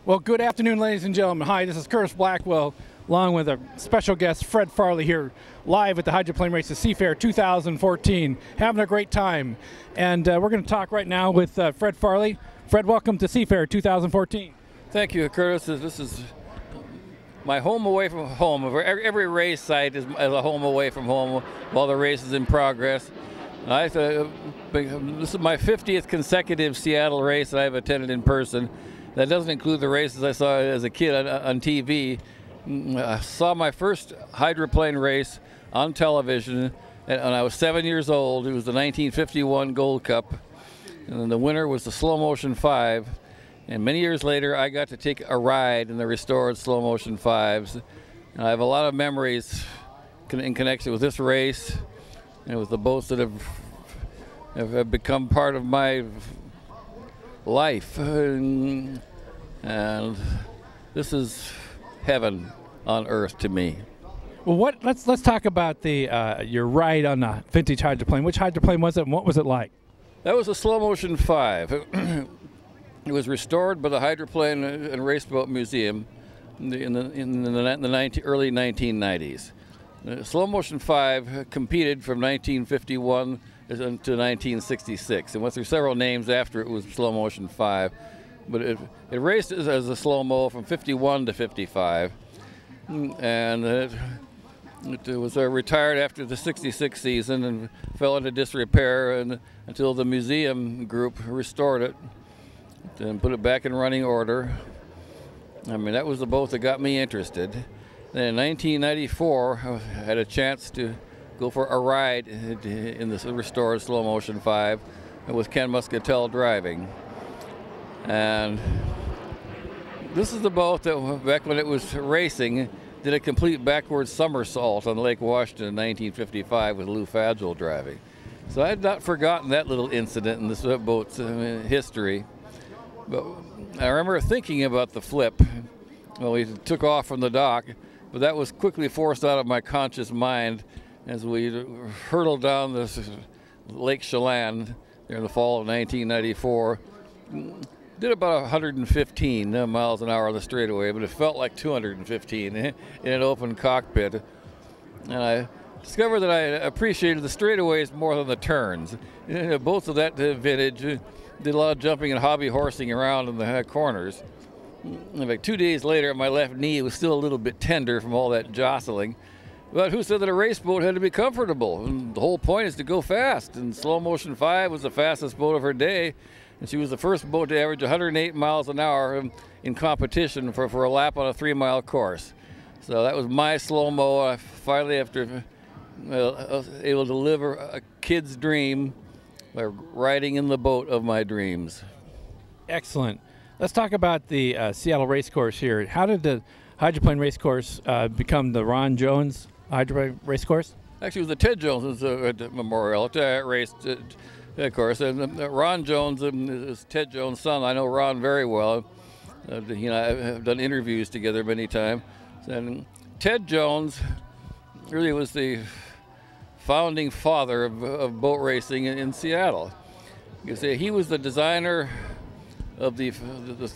Well, good afternoon, ladies and gentlemen. Hi, this is Curtis Blackwell, along with a special guest, Fred Farley, here live at the Hydroplane races, Seafair 2014. Having a great time. And we're going to talk right now with Fred Farley. Fred, welcome to Seafair 2014. Thank you, Curtis. This is my home away from home. Every race site is a home away from home while the race is in progress. This is my 50th consecutive Seattle race that I've attended in person. That doesn't include the races I saw as a kid on TV. I saw my first hydroplane race on television when I was 7 years old. It was the 1951 Gold Cup, and the winner was the Slow Motion 5. And many years later, I got to take a ride in the restored Slow Motion 5s. And I have a lot of memories in connection with this race and with the boats that have become part of my life. And this is heaven on earth to me. Well, let's talk about your ride on the vintage hydroplane. Which hydroplane was it, and what was it like? That was a Slow Motion 5. It was restored by the Hydroplane and Raceboat Museum in the early 1990s. The Slow Motion 5 competed from 1951 to 1966, and went through several names after it was Slow Motion 5. But it raced as a slow-mo from 51 to 55, and it was retired after the 66 season and fell into disrepair until the museum group restored it and put it back in running order. I mean, that was the boat that got me interested. Then in 1994, I had a chance to go for a ride in this restored Slow Motion 5 with Ken Muscatel driving. And this is the boat that, back when it was racing, did a complete backward somersault on Lake Washington in 1955 with Lou Fagel driving. So I had not forgotten that little incident in this boat's history. But I remember thinking about the flip. Well, we took off from the dock, but that was quickly forced out of my conscious mind as we hurtled down this Lake Chelan there in the fall of 1994. Did about 115 miles an hour on the straightaway, but it felt like 215 in an open cockpit. And I discovered that I appreciated the straightaways more than the turns. Boats of that vintage did a lot of jumping and hobby horsing around in the corners. In fact, 2 days later, my left knee was still a little bit tender from all that jostling. But who said that a race boat had to be comfortable? And the whole point is to go fast. And Slow Motion 5 was the fastest boat of her day. And she was the first boat to average 108 miles an hour in competition for a lap on a 3-mile course. So that was my slow-mo. I finally, after able to live a kid's dream by riding in the boat of my dreams. Excellent. Let's talk about the Seattle race course here. How did the hydroplane race course become the Ron Jones hydroplane race course? Actually, it was the Ted Jones Memorial race. Of course, and Ron Jones is Ted Jones' son. I know Ron very well. I've done interviews together many times. And Ted Jones really was the founding father of boat racing in Seattle. You see, he was the designer of the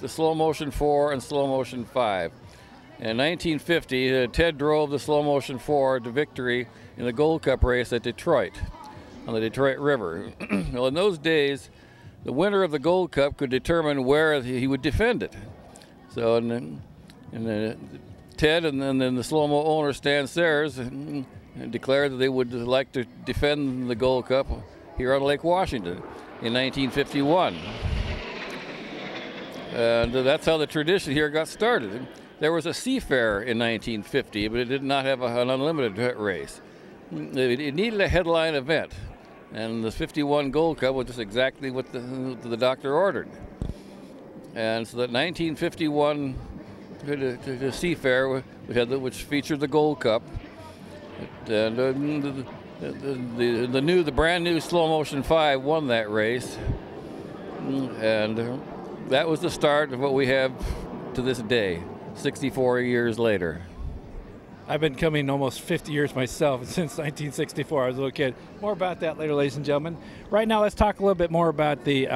Slow Motion 4 and Slow Motion 5. In 1950, Ted drove the Slow Motion 4 to victory in the Gold Cup race at Detroit, on the Detroit River. Well, in those days, the winner of the Gold Cup could determine where he would defend it. So, Ted and then the slow-mo owner, Stan Sayers, declared that they would like to defend the Gold Cup here on Lake Washington in 1951. And that's how the tradition here got started. There was a Seafair in 1950, but it did not have an unlimited race. It needed a headline event. And the 51 Gold Cup was just exactly what the doctor ordered. And so that 1951 the Seafair, which featured the Gold Cup, and the brand new Slow Motion 5 won that race. And that was the start of what we have to this day, 64 years later. I've been coming almost 50 years myself, since 1964. I was a little kid. More about that later, ladies and gentlemen. Right now, let's talk a little bit more about the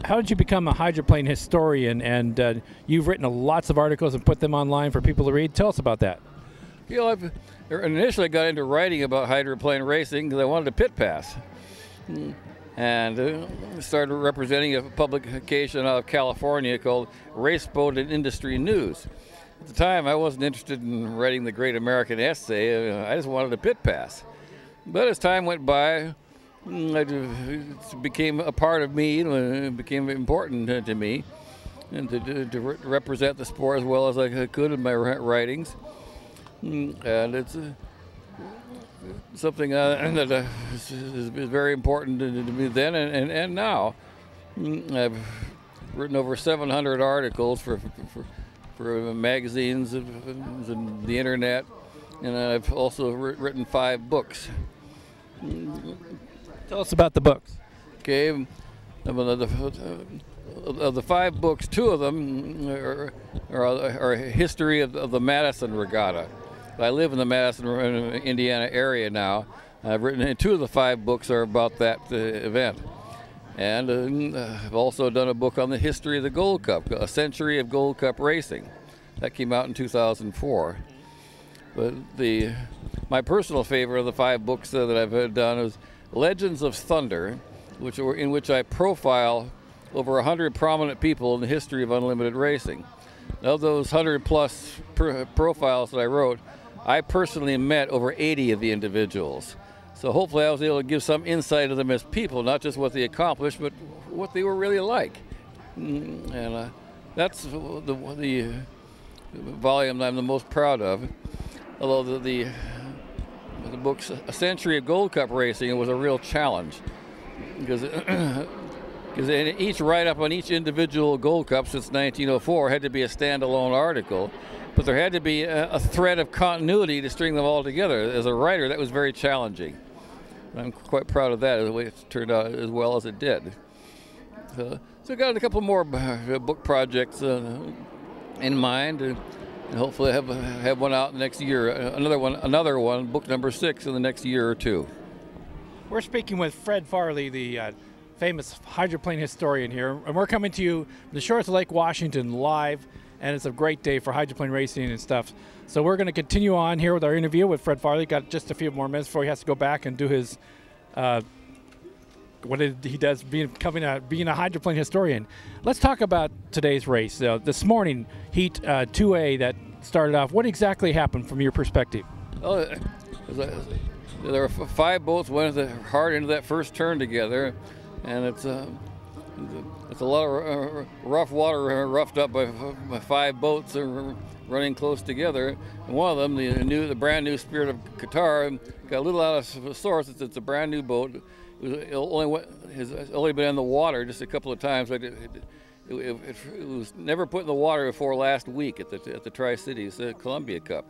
how did you become a hydroplane historian? And you've written lots of articles and put them online for people to read. Tell us about that. You know, I initially got into writing about hydroplane racing because I wanted a pit pass. And started representing a publication out of California called Race Boat and Industry News. At the time, I wasn't interested in writing the great American essay. I just wanted a pit pass. But as time went by, it became a part of me, and it became important to me, and to represent the sport as well as I could in my writings. And it's something that is very important to me then and now. I've written over 700 articles for magazines and the internet, and I've also written 5 books. Tell us about the books. Okay, of the 5 books, 2 of them are a history of the Madison Regatta. I live in the Madison, Indiana area now. I've written 2 of the 5 books are about that event. And I've also done a book on the history of the Gold Cup, A Century of Gold Cup Racing. That came out in 2004. But my personal favorite of the 5 books that I've done is Legends of Thunder, in which I profile over 100 prominent people in the history of unlimited racing. Of those 100-plus profiles that I wrote, I personally met over 80 of the individuals. So hopefully I was able to give some insight of them as people, not just what they accomplished, but what they were really like. And that's the volume I'm the most proud of. Although the book's A Century of Gold Cup Racing was a real challenge, because each write-up on each individual Gold Cup since 1904 had to be a standalone article, but there had to be a thread of continuity to string them all together. As a writer, that was very challenging. I'm quite proud of that, the way it turned out as well as it did. So I got a couple more book projects in mind, and hopefully have one out next year. Another one, book number 6, in the next year or 2. We're speaking with Fred Farley, the famous hydroplane historian here, and we're coming to you from the shores of Lake Washington live, and it's a great day for hydroplane racing and stuff. So we're going to continue on here with our interview with Fred Farley. Got just a few more minutes before he has to go back and do his what he does being a hydroplane historian. Let's talk about today's race. This morning, Heat 2A that started off. What exactly happened from your perspective? Oh, there were 5 boats went hard into that first turn together, and it's a lot of rough water roughed up by 5 boats running close together. And one of them, the brand new Spirit of Qatar, got a little out of source. It's a brand new boat. It has only been in the water just a couple of times. It was never put in the water before last week at the Tri-Cities Columbia Cup,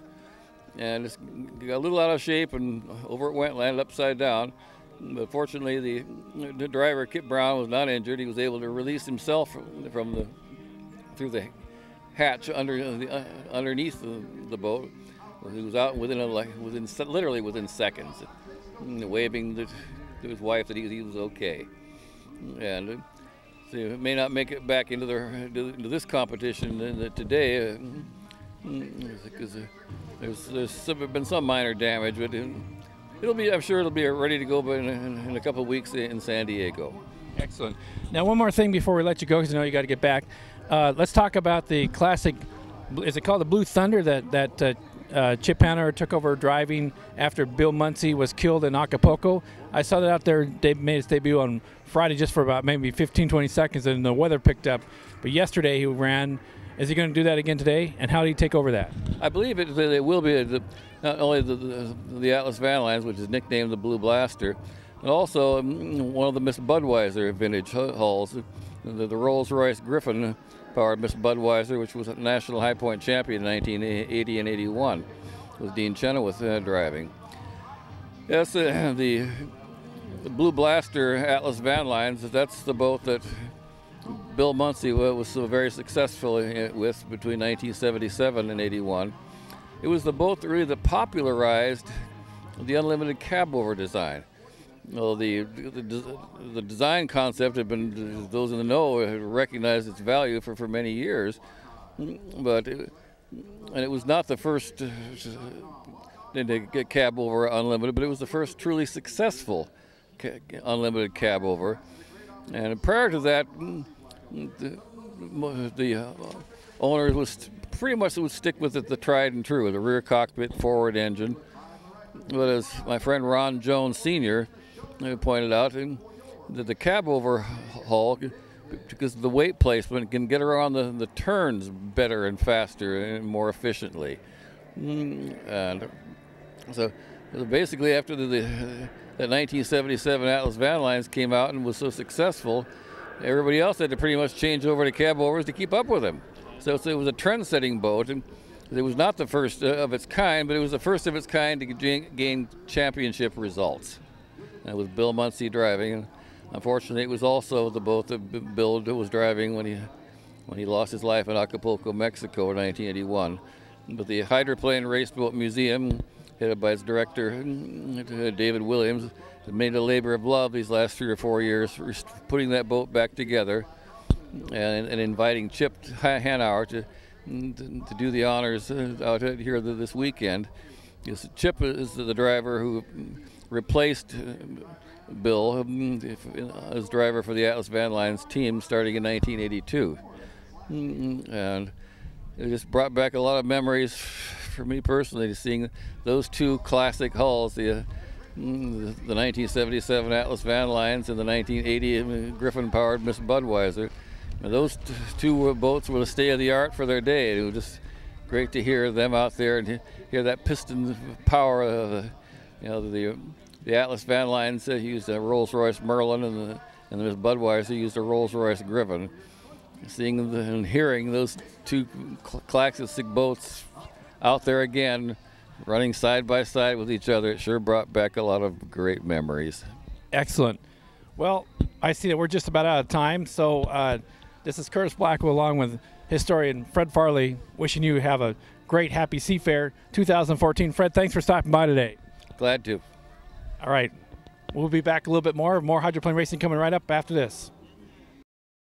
and it's got a little out of shape, and over it went, landed upside down. But fortunately, the driver Kip Brown was not injured. He was able to release himself through the hatch underneath the boat. He was out literally within seconds, waving to his wife that he was okay. And so he may not make it back into this competition today, because there's been some minor damage, but I'm sure it'll be ready to go in a couple of weeks in San Diego. Excellent. Now, one more thing before we let you go, because I know you got to get back. Let's talk about the classic. Is it called the Blue Thunder that Chip Hanner took over driving after Bill Munsey was killed in Acapulco? I saw that out there. They made its debut on Friday just for about maybe 15-20 seconds, and the weather picked up. But yesterday he ran. Is he going to do that again today? And how did he take over that? I believe it will be not only the Atlas Van Lines, which is nicknamed the Blue Blaster, but also one of the Miss Budweiser vintage hulls, the Rolls-Royce Griffin powered Miss Budweiser, which was a national high point champion in 1980 and 81, with Dean Chenoweth driving. Yes, the Blue Blaster Atlas Van Lines, that's the boat that Bill Munsey was so very successful with between 1977 and 81. It was the boat that popularized the unlimited cab-over design. Well, the design concept had been, those in the know had recognized its value for many years, but and it was not the first to get cab over unlimited, but it was the first truly successful unlimited cab over. And prior to that, the owners was pretty much would stick with it, the tried and true, the rear cockpit, forward engine. But as my friend Ron Jones Sr. pointed out, that the cab overhaul, because of the weight placement, can get around the turns better and faster and more efficiently. And so basically, after the 1977 Atlas van Lines came out and was so successful, everybody else had to pretty much change over to cab overs to keep up with them. So it was a trend-setting boat, and it was not the first of its kind, but it was the first of its kind to gain championship results. And it was Bill Munsey driving, and unfortunately, it was also the boat that Bill was driving when he lost his life in Acapulco, Mexico, in 1981. But the Hydroplane Raceboat Museum, headed by its director, David Williams, has made a labor of love these last 3 or 4 years, putting that boat back together and inviting Chip Hanauer to do the honors out here this weekend. Chip is the driver who replaced Bill as driver for the Atlas Van Lines team starting in 1982. And it just brought back a lot of memories for me personally, seeing those two classic hulls, the 1977 Atlas Van Lines and the 1980 Griffin-powered Miss Budweiser. And those two boats were the state of the art for their day. It was just great to hear them out there and hear that piston power of the Atlas Van Lines used a Rolls-Royce Merlin, and the Miss Budweiser used a Rolls-Royce Griffin. Seeing and hearing those two classic boats out there again, running side by side with each other, it sure brought back a lot of great memories. Excellent. Well, I see that we're just about out of time, so this is Curtis Blackwell along with historian Fred Farley, wishing you have a great, happy Seafair 2014. Fred, thanks for stopping by today. Glad to. All right. We'll be back a little bit more hydroplane racing coming right up after this.